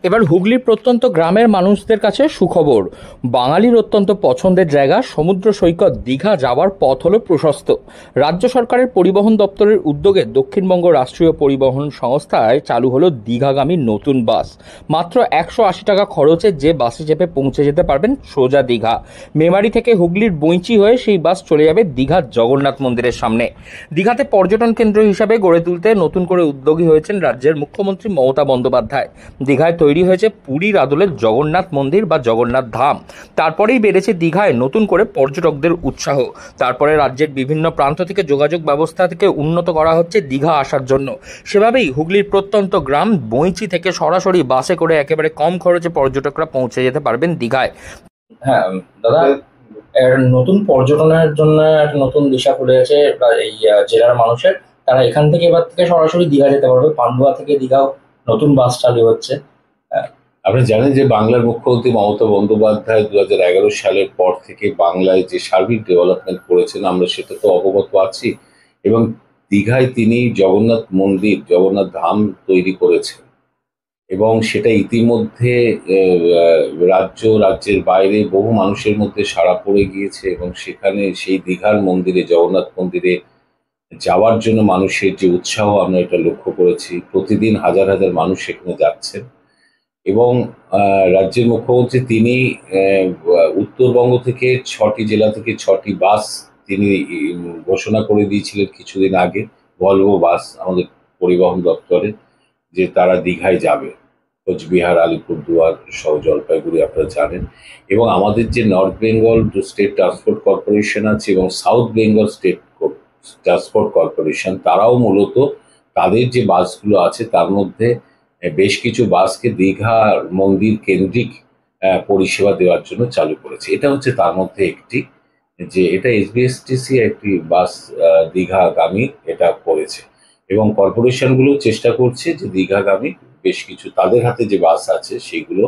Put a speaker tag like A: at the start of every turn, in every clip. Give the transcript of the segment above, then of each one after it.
A: এবার হুগলির প্রত্যন্ত গ্রামের মানুষদের কাছে সুখবর। বাঙালির অত্যন্ত পছন্দের জায়গা সমুদ্র সৈকত দীঘা যাওয়ার পথ হলো প্রশস্ত। রাজ্য সরকারের পরিবহন দপ্তরের উদ্যোগে দক্ষিণবঙ্গ রাষ্ট্রীয় পরিবহন সংস্থায় চালু হলো দীঘাগামী নতুন বাস। মাত্র 180 টাকা খরচে যে বাসে চেপে পৌঁছে যেতে পারবেন সোজা দীঘা। মেমারি থেকে হুগলির বৈঁচি হয়ে সেই বাস চলে যাবে দীঘার জগন্নাথ মন্দিরের সামনে। দীঘাতে পর্যটন কেন্দ্র হিসাবে গড়ে তুলতে নতুন করে উদ্যোগী হয়েছেন রাজ্যের মুখ্যমন্ত্রী মমতা বন্দ্যোপাধ্যায়। দীঘায় তৈরি হয়েছে পুরীর আদলের জগন্নাথ মন্দির বা জগন্নাথ ধাম। তারপরেই বেড়েছে দীঘায় নতুন করে পর্যটকদের উৎসাহ। তারপরে রাজ্যের বিভিন্ন প্রান্ত থেকে যোগাযোগ ব্যবস্থা থেকে উন্নত করা হচ্ছে দীঘা আসার জন্য। সেভাবেই হুগলির প্রত্যন্ত গ্রাম বৈঁচি থেকে সরাসরি বাসে করে একেবারে কম খরচে পর্যটকরা পৌঁছে যেতে পারবেন দীঘায়। হ্যাঁ দাদা, নতুন পর্যটনের জন্য একটা নতুন দিশা খুলে গেছে এই জেলার মানুষের। তারা এখান থেকে এবার থেকে সরাসরি দীঘা যেতে পারবে। পান্ডুয়া থেকে দীঘাও নতুন বাস চালু হচ্ছে।
B: আপনি জানেন যে বাংলার মুখ্যমন্ত্রী মমতা বন্দ্যোপাধ্যায় 2011 সালের পর থেকে বাংলায় যে সার্বিক ডেভেলপমেন্ট করেছেন আমরা সেটা তো অবগত আছি, এবং দীঘায় তিনি জগন্নাথ মন্দির জগন্নাথ ধাম তৈরি করেছেন এবং সেটা ইতিমধ্যে রাজ্যের বাইরে বহু মানুষের মধ্যে সাড়া পড়ে গিয়েছে, এবং সেখানে সেই দীঘার মন্দিরে জগন্নাথ মন্দিরে যাওয়ার জন্য মানুষের যে উৎসাহ আমরা এটা লক্ষ্য করেছি। প্রতিদিন হাজার হাজার মানুষ সেখানে যাচ্ছেন এবং রাজ্যের মুখ্যমন্ত্রী তিনি উত্তরবঙ্গ থেকে 6টি জেলা থেকে 6টি বাস তিনি ঘোষণা করে দিয়েছিলেন কিছুদিন আগে, ভলভো বাস আমাদের পরিবহন দপ্তরের, যে তারা দীঘায় যাবে। কোচবিহার, আলিপুরদুয়ার সহ জলপাইগুড়ি আপনারা জানেন। এবং আমাদের যে north Bengal state transport corporation আছে এবং south Bengal state transport corporation, তারাও মূলত তাদের যে বাসগুলো আছে তার মধ্যে বেশ কিছু বাসকে দীঘা মন্দির কেন্দ্রিক পরিষেবা দেওয়ার জন্য চালু করেছে। এটা হচ্ছে তার মধ্যে একটি, যে এটা এসবিএসটিসি একটি বাস দীঘাগামী এটা করেছে, এবং কর্পোরেশনগুলো চেষ্টা করছে যে দীঘাগামী বেশ কিছু তাদের হাতে যে বাস আছে সেগুলো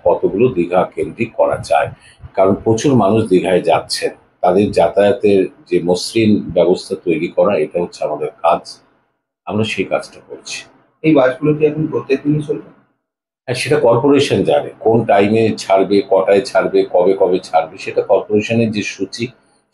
B: কতগুলো দীঘা কেন্দ্রিক করা যায়, কারণ প্রচুর মানুষ দীঘায় যাচ্ছেন। তাদের যাতায়াতের যে মসৃণ ব্যবস্থা তৈরি করা, এটা হচ্ছে আমাদের কাজ। আমরা সেই কাজটা করছি।
C: এই বাসগুলো কি এখন প্রত্যেকদিনই চলবে?
B: হ্যাঁ, সেটা কর্পোরেশন জানে কোন টাইমে ছাড়বে, কটায় ছাড়বে, কবে কবে ছাড়বে, সেটা কর্পোরেশনের যে সূচি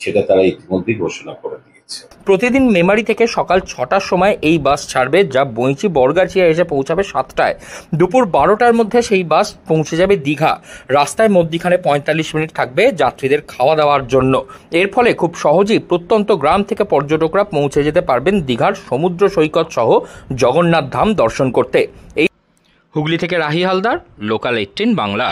B: সেটা তারা ইতিমধ্যেই ঘোষণা করে দিয়েছে।
A: প্রতিদিন মেমারি থেকে সকাল 6টার সময় এই বাস ছাড়বে, যা বৈঁচি বর্গাছিয়া এসে পৌঁছাবে 7টায়। দুপুর 12টার মধ্যে সেই বাস পৌঁছে যাবে দীঘা। রাস্তায় মধ্যিখানে 45 মিনিট থাকবে যাত্রীদের খাওয়া দাওয়ার জন্য। এর ফলে খুব সহজেই প্রত্যন্ত গ্রাম থেকে পর্যটকরা পৌঁছে যেতে পারবেন দীঘার সমুদ্র সৈকত সহ জগন্নাথ ধাম দর্শন করতে। এই হুগলি থেকে রাহি হালদার, লোকাল 18 বাংলা।